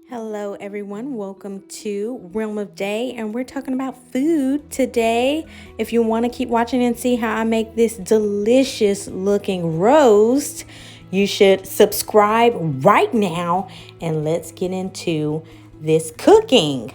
Hello, everyone. Welcome to Realm of Day, and we're talking about food today. If you want to keep watching and see how I make this delicious looking roast, you should subscribe right now, and let's get into this cooking.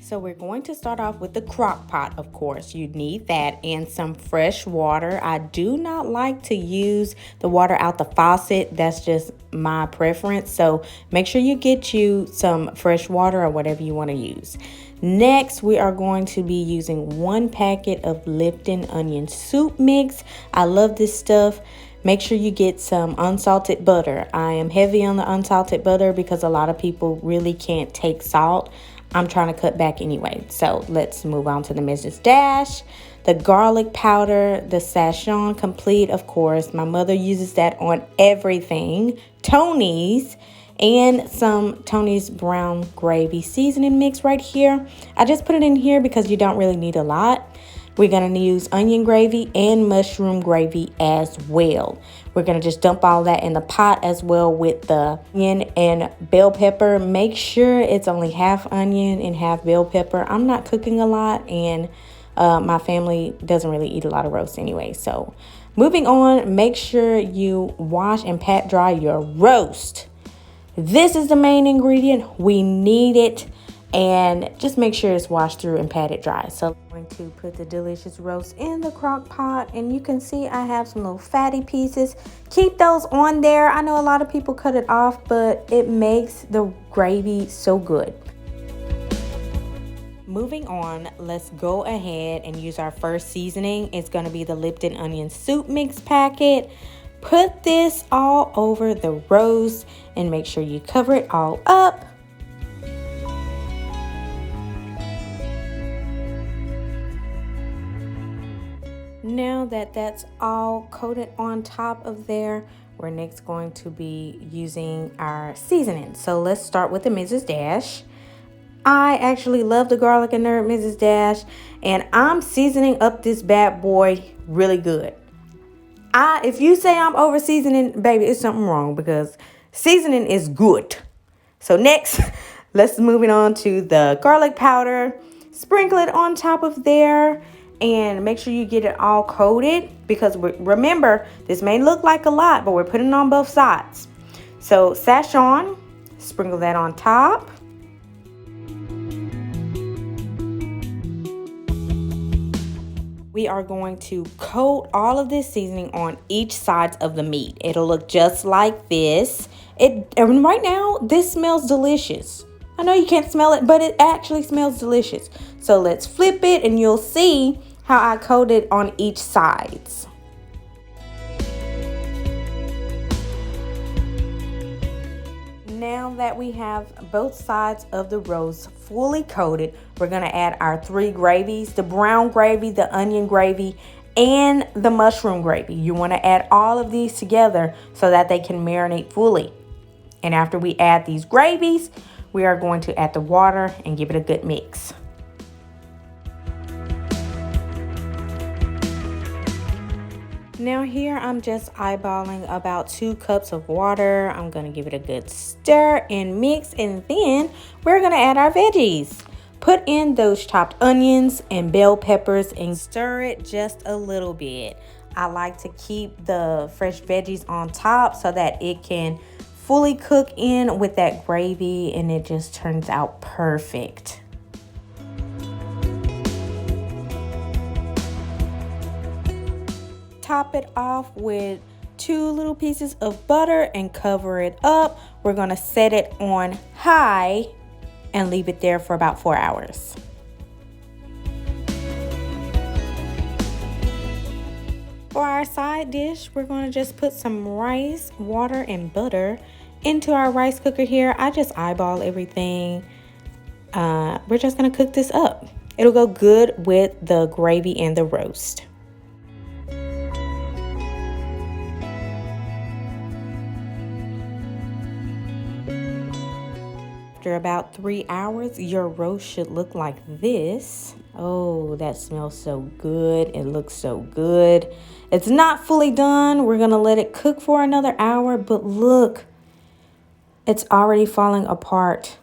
So we're going to start off with the crock pot, of course. You need that and some fresh water. I do not like to use the water out the faucet. That's just my preference. So make sure you get you some fresh water or whatever you want to use. Next, we are going to be using 1 packet of Lipton onion soup mix. I love this stuff. Make sure you get some unsalted butter. I am heavy on the unsalted butter because a lot of people really can't take salt. I'm trying to cut back anyway. So let's move on to the Mrs. Dash. The garlic powder, the Sazon Complete, of course. My mother uses that on everything. Tony's and some Tony's brown gravy seasoning mix right here. I just put it in here because you don't really need a lot. We're going to use onion gravy and mushroom gravy as well. We're going to just dump all that in the pot as well with the onion and bell pepper. Make sure it's only half onion and half bell pepper. I'm not cooking a lot, and my family doesn't really eat a lot of roast anyway. So moving on, make sure you wash and pat dry your roast. This is the main ingredient. We need it. And just make sure it's washed through and patted dry. So I'm going to put the delicious roast in the crock pot, and you can see I have some little fatty pieces. Keep those on there. I know a lot of people cut it off, but it makes the gravy so good. Moving on, let's go ahead and use our first seasoning. It's going to be the Lipton onion soup mix packet. Put this all over the roast and make sure you cover it all up. Now that that's all coated on top of there, we're next going to be using our seasoning. So let's start with the Mrs. Dash. I actually love the garlic and herb Mrs. Dash, and I'm seasoning up this bad boy really good. If you say I'm over seasoning, baby, it's something wrong because seasoning is good. So next, let's move it on to the garlic powder. Sprinkle it on top of there. And make sure you get it all coated because remember, this may look like a lot, but we're putting it on both sides. So Sazon, sprinkle that on top. We are going to coat all of this seasoning on each side of the meat. It'll look just like this. And right now, this smells delicious. I know you can't smell it, but it actually smells delicious. So let's flip it and you'll see how I coated on each sides. Now that we have both sides of the roast fully coated, we're going to add our 3 gravies, the brown gravy, the onion gravy, and the mushroom gravy. You want to add all of these together so that they can marinate fully. And after we add these gravies, we are going to add the water and give it a good mix. Now here I'm just eyeballing about 2 cups of water. I'm going to give it a good stir and mix, and then we're going to add our veggies. Put in those chopped onions and bell peppers and stir it just a little bit. I like to keep the fresh veggies on top so that it can fully cook in with that gravy and it just turns out perfect. Top it off with 2 little pieces of butter and cover it up. We're going to set it on high and leave it there for about 4 hours. For our side dish, we're going to just put some rice, water, and butter into our rice cooker here. I just eyeball everything. We're just going to cook this up. It'll go good with the gravy and the roast. After about 3 hours, your roast should look like this. Oh, that smells so good. It looks so good. It's not fully done. We're going to let it cook for another hour, but look, it's already falling apart.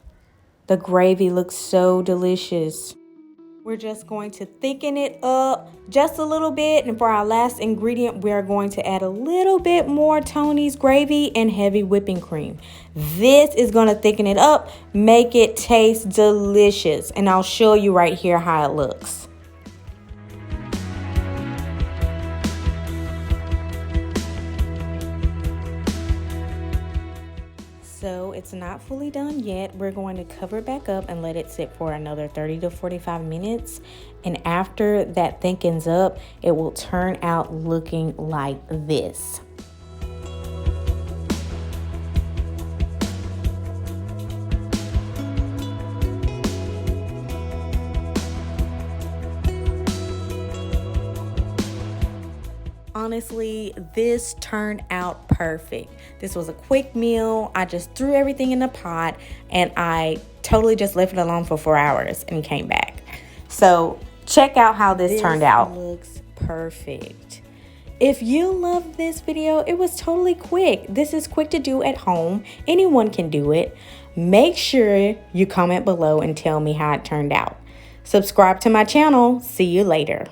The gravy looks so delicious. We're just going to thicken it up just a little bit. And for our last ingredient, we are going to add a little bit more Tony's gravy and heavy whipping cream. This is going to thicken it up, make it taste delicious. And I'll show you right here how it looks. So it's not fully done yet. We're going to cover it back up and let it sit for another 30 to 45 minutes. And after that thickens up, it will turn out looking like this. Honestly, this turned out perfect. This was a quick meal. I just threw everything in the pot and I totally just left it alone for 4 hours and came back. So check out how this turned out. This looks perfect. If you love this video, it was totally quick. This is quick to do at home. Anyone can do it. Make sure you comment below and tell me how it turned out. Subscribe to my channel. See you later.